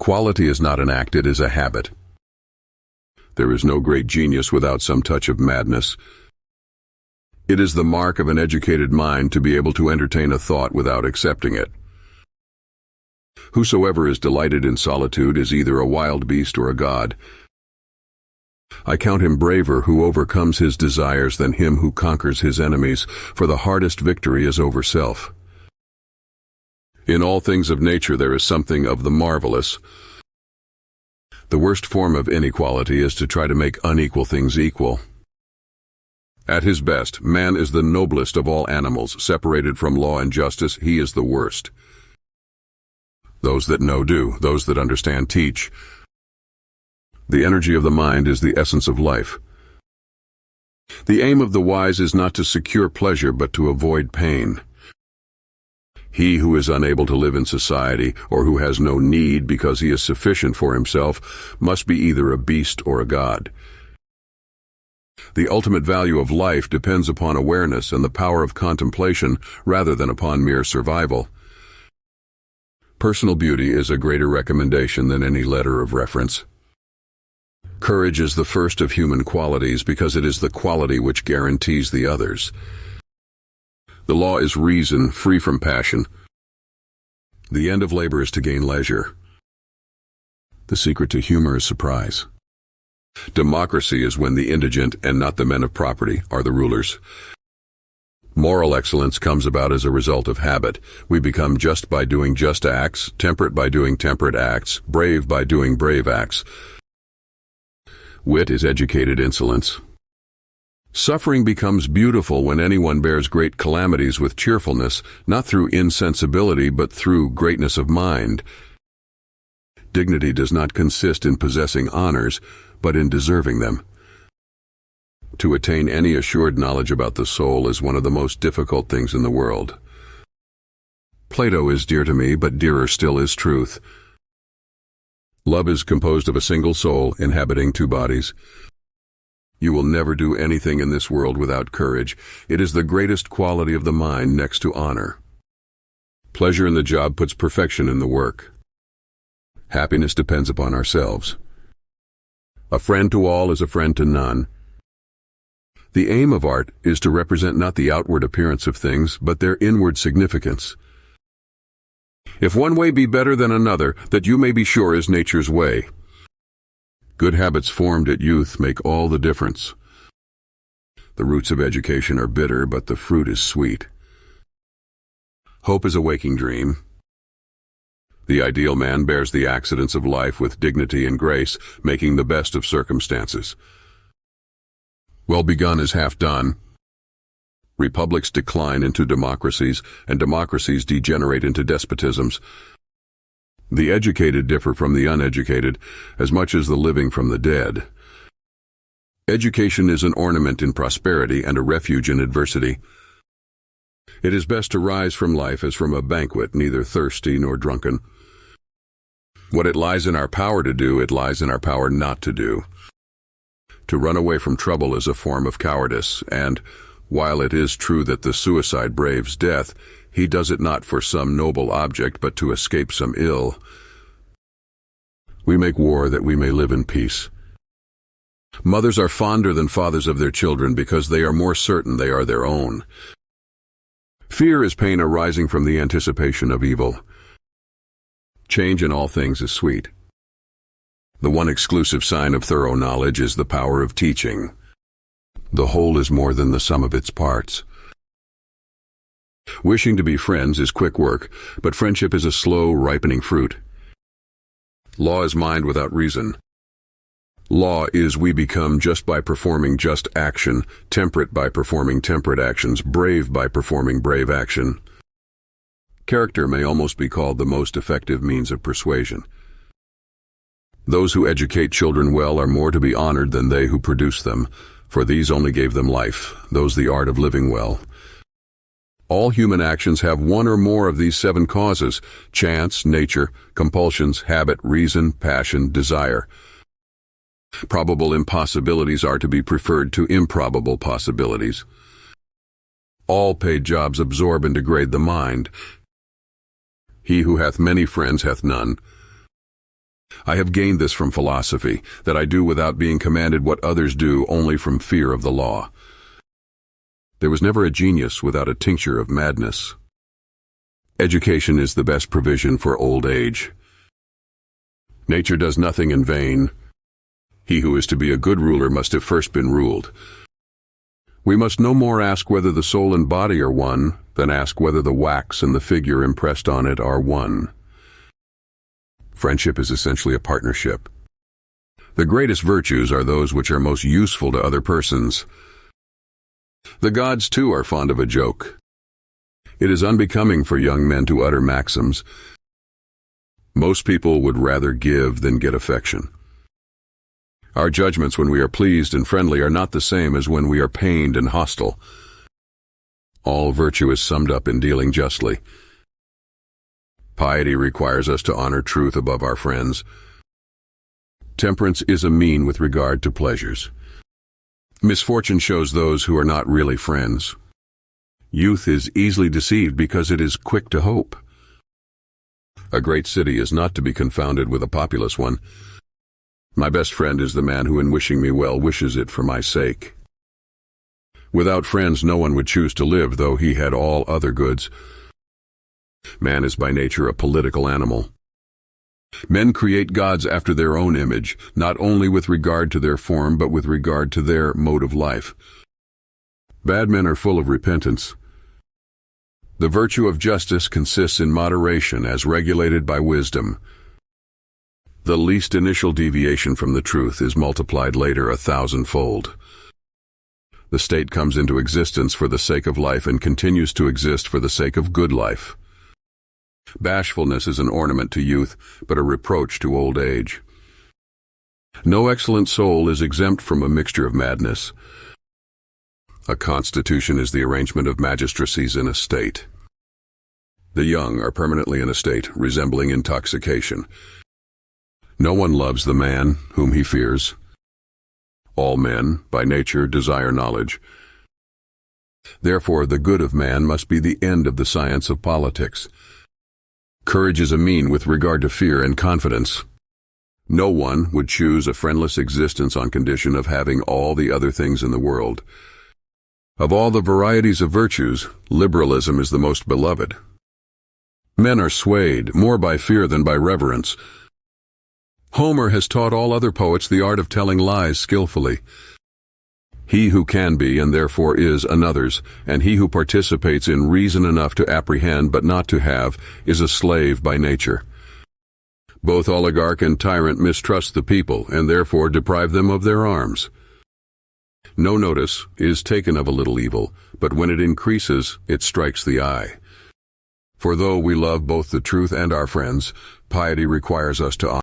Quality is not an act, it is a habit. There is no great genius without some touch of madness. It is the mark of an educated mind to be able to entertain a thought without accepting it. Whosoever is delighted in solitude is either a wild beast or a god. I count him braver who overcomes his desires than him who conquers his enemies, for the hardest victory is over self. In all things of nature there is something of the marvelous. The worst form of inequality is to try to make unequal things equal. At his best, man is the noblest of all animals. Separated from law and justice, he is the worst. Those that know do, those that understand teach. The energy of the mind is the essence of life. The aim of the wise is not to secure pleasure but to avoid pain. He who is unable to live in society, or who has no need because he is sufficient for himself, must be either a beast or a god. The ultimate value of life depends upon awareness and the power of contemplation rather than upon mere survival. Personal beauty is a greater recommendation than any letter of reference. Courage is the first of human qualities because it is the quality which guarantees the others. The law is reason, free from passion. The end of labor is to gain leisure. The secret to humor is surprise. Democracy is when the indigent, and not the men of property, are the rulers. Moral excellence comes about as a result of habit. We become just by doing just acts, temperate by doing temperate acts, brave by doing brave acts. Wit is educated insolence. Suffering becomes beautiful when anyone bears great calamities with cheerfulness, not through insensibility but through greatness of mind. Dignity does not consist in possessing honors, but in deserving them. To attain any assured knowledge about the soul is one of the most difficult things in the world. Plato is dear to me, but dearer still is truth. Love is composed of a single soul inhabiting two bodies. You will never do anything in this world without courage. It is the greatest quality of the mind next to honor. Pleasure in the job puts perfection in the work. Happiness depends upon ourselves. A friend to all is a friend to none. The aim of art is to represent not the outward appearance of things, but their inward significance. If one way be better than another, that you may be sure is nature's way. Good habits formed at youth make all the difference. The roots of education are bitter, but the fruit is sweet. Hope is a waking dream. The ideal man bears the accidents of life with dignity and grace, making the best of circumstances. Well begun is half done. Republics decline into democracies, and democracies degenerate into despotisms. The educated differ from the uneducated as much as the living from the dead. Education is an ornament in prosperity and a refuge in adversity. It is best to rise from life as from a banquet, neither thirsty nor drunken. What it lies in our power to do, it lies in our power not to do. To run away from trouble is a form of cowardice, and, while it is true that the suicide braves death, he does it not for some noble object, but to escape some ill. We make war that we may live in peace. Mothers are fonder than fathers of their children because they are more certain they are their own. Fear is pain arising from the anticipation of evil. Change in all things is sweet. The one exclusive sign of thorough knowledge is the power of teaching. The whole is more than the sum of its parts. Wishing to be friends is quick work, but friendship is a slow, ripening fruit. Law is mind without reason. Law is we become just by performing just action, temperate by performing temperate actions, brave by performing brave action. Character may almost be called the most effective means of persuasion. Those who educate children well are more to be honored than they who produce them, for these only gave them life, those the art of living well. All human actions have one or more of these 7 causes: chance, nature, compulsions, habit, reason, passion, desire. Probable impossibilities are to be preferred to improbable possibilities. All paid jobs absorb and degrade the mind. He who hath many friends hath none. I have gained this from philosophy, that I do without being commanded what others do only from fear of the law. There was never a genius without a tincture of madness. Education is the best provision for old age. Nature does nothing in vain. He who is to be a good ruler must have first been ruled. We must no more ask whether the soul and body are one than ask whether the wax and the figure impressed on it are one. Friendship is essentially a partnership. The greatest virtues are those which are most useful to other persons. The gods, too, are fond of a joke. It is unbecoming for young men to utter maxims. Most people would rather give than get affection. Our judgments when we are pleased and friendly are not the same as when we are pained and hostile. All virtue is summed up in dealing justly. Piety requires us to honor truth above our friends. Temperance is a mean with regard to pleasures. Misfortune shows those who are not really friends. Youth is easily deceived because it is quick to hope. A great city is not to be confounded with a populous one. My best friend is the man who, in wishing me well, wishes it for my sake. Without friends, no one would choose to live, though he had all other goods. Man is by nature a political animal. Men create gods after their own image, not only with regard to their form, but with regard to their mode of life. Bad men are full of repentance. The virtue of justice consists in moderation as regulated by wisdom. The least initial deviation from the truth is multiplied later 1,000-fold. The state comes into existence for the sake of life and continues to exist for the sake of good life. Bashfulness is an ornament to youth, but a reproach to old age. No excellent soul is exempt from a mixture of madness. A constitution is the arrangement of magistracies in a state. The young are permanently in a state resembling intoxication. No one loves the man whom he fears. All men, by nature, desire knowledge. Therefore, the good of man must be the end of the science of politics. Courage is a mean with regard to fear and confidence. No one would choose a friendless existence on condition of having all the other things in the world. Of all the varieties of virtues, liberalism is the most beloved. Men are swayed more by fear than by reverence. Homer has taught all other poets the art of telling lies skillfully. He who can be, and therefore is, another's, and he who participates in reason enough to apprehend but not to have, is a slave by nature. Both oligarch and tyrant mistrust the people, and therefore deprive them of their arms. No notice is taken of a little evil, but when it increases, it strikes the eye. For though we love both the truth and our friends, piety requires us to honor